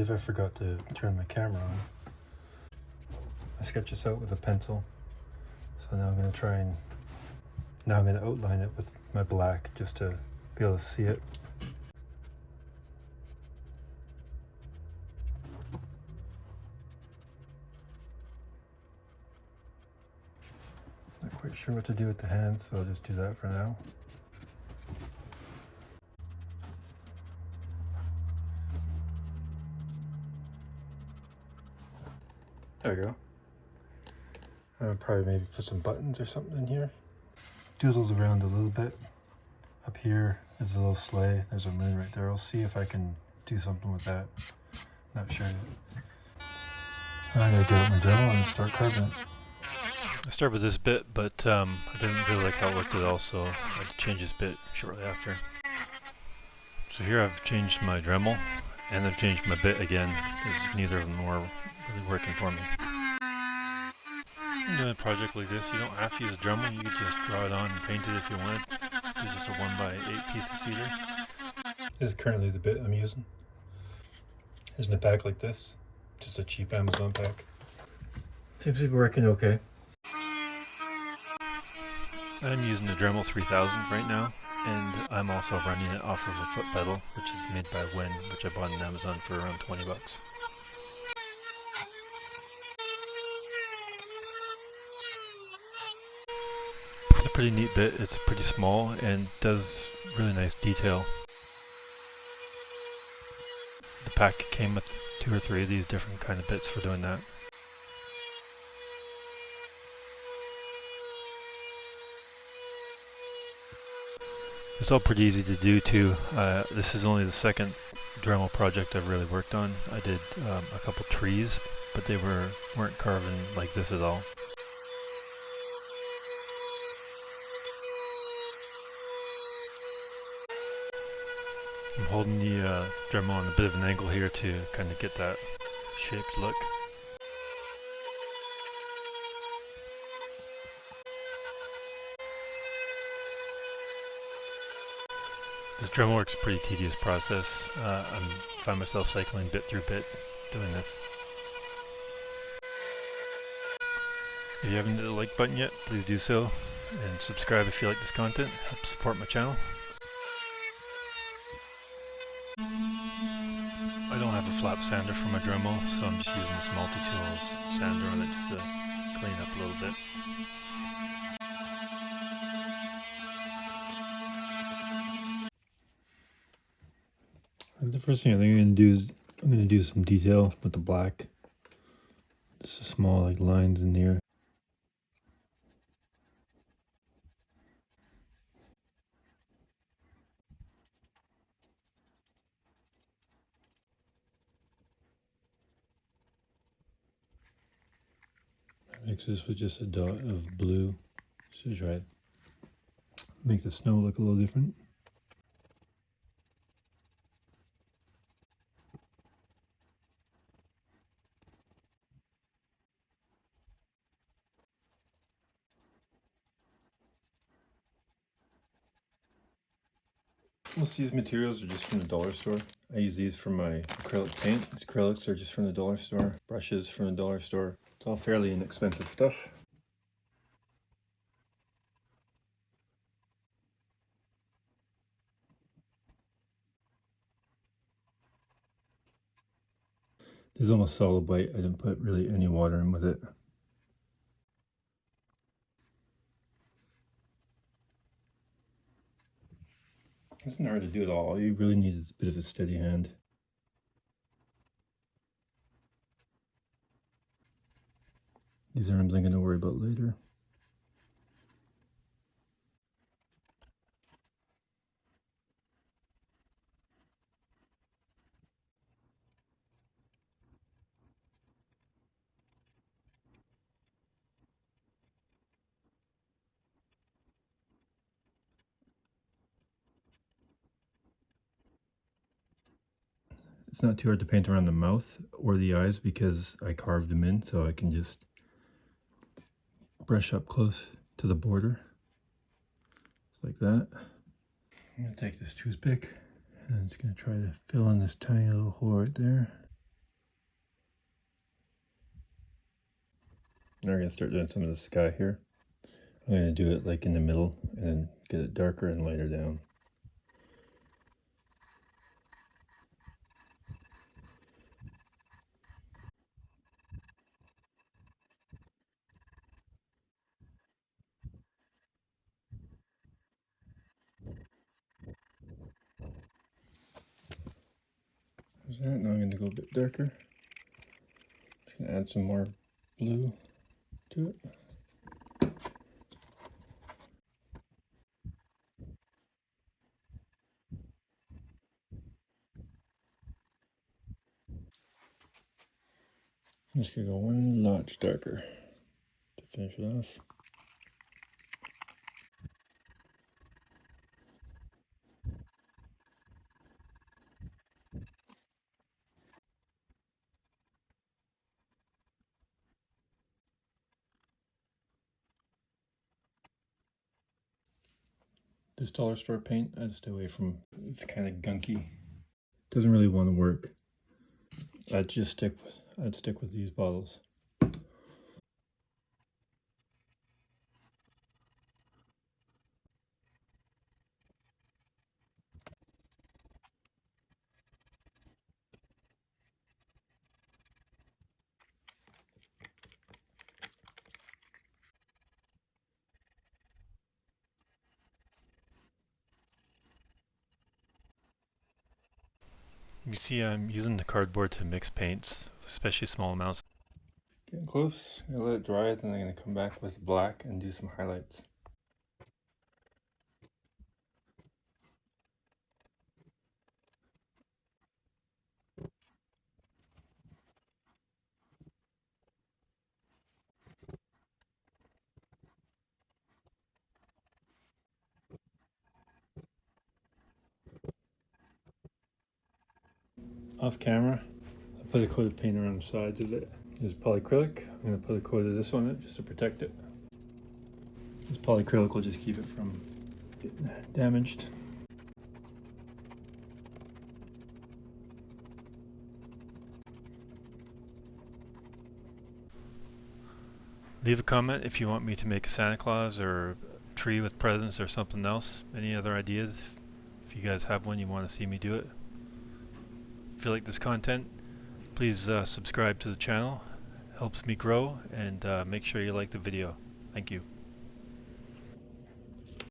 believe I forgot to turn my camera on. I sketched this out with a pencil. So now I'm going to try and... Now I'm going to outline it with my black just to be able to see it. Not quite sure what to do with the hands, so I'll just do that for now. There we go. I'll probably maybe put some buttons or something in here. Doodled around a little bit. Up here is a little sleigh. There's a moon right there. I'll see if I can do something with that. Not sure yet. I'm gonna get out my Dremel and start carving it. I started with this bit, but I didn't really like how it looked at all, so I had to change this bit shortly after. So here I've changed my Dremel, and I've changed my bit again, because neither of them were really working for me. When doing a project like this, you don't have to use a Dremel, you could just draw it on and paint it if you wanted. This is a 1x8 piece of cedar. This is currently the bit I'm using. It's in a pack like this, just a cheap Amazon pack. Seems to be working okay. I'm using the Dremel 3000 right now, and I'm also running it off of a foot pedal, which is made by Win, which I bought on Amazon for around 20 bucks. It's a pretty neat bit. It's pretty small and does really nice detail. The pack came with 2 or 3 of these different kind of bits for doing that. It's all pretty easy to do too. This is only the second Dremel project I've really worked on. I did a couple trees, but they weren't carving like this at all. I'm holding the Dremel on a bit of an angle here to kind of get that shaped look. This Dremel work's a pretty tedious process. I find myself cycling bit through bit doing this. If you haven't hit the like button yet, please do so, and subscribe if you like this content. Help support my channel. I don't have a flap sander for my Dremel, so I'm just using this multi-tools sander on it just to clean up a little bit. The first thing I think I'm going to do is I'm going to do some detail with the black. Just a small like lines in here. Mix this with just a dot of blue. So try to make the snow look a little different. Most of these materials are just from the dollar store. I use these for my acrylic paint. These acrylics are just from the dollar store. Brushes from the dollar store. It's all fairly inexpensive stuff. This is almost solid white. I didn't put really any water in with it. It's not hard to do it all. All you really need is a bit of a steady hand. These arms I'm going to worry about later. It's not too hard to paint around the mouth or the eyes because I carved them in, so I can just brush up close to the border, just like that. I'm going to take this toothpick and I'm just going to try to fill in this tiny little hole right there. Now we're going to start doing some of the sky here. I'm going to do it like in the middle and then get it darker and lighter down. There's that. Now I'm going to go a bit darker. Just going to add some more blue to it. I'm just going to go one notch darker to finish it off. This dollar store paint, I'd stay away from. It's kind of gunky. Doesn't really want to work. I'd stick with these bottles. You see I'm using the cardboard to mix paints, especially small amounts. Getting close. I'm gonna let it dry, then I'm gonna come back with black and do some highlights. Off camera, I put a coat of paint around the sides of it. This is polyacrylic. I'm gonna put a coat of this on it just to protect it. This polyacrylic will just keep it from getting damaged. Leave a comment if you want me to make a Santa Claus or a tree with presents or something else. Any other ideas? If you guys have one you want to see me do it. If you like this content, please subscribe to the channel. Helps me grow, and make sure you like the video. Thank you.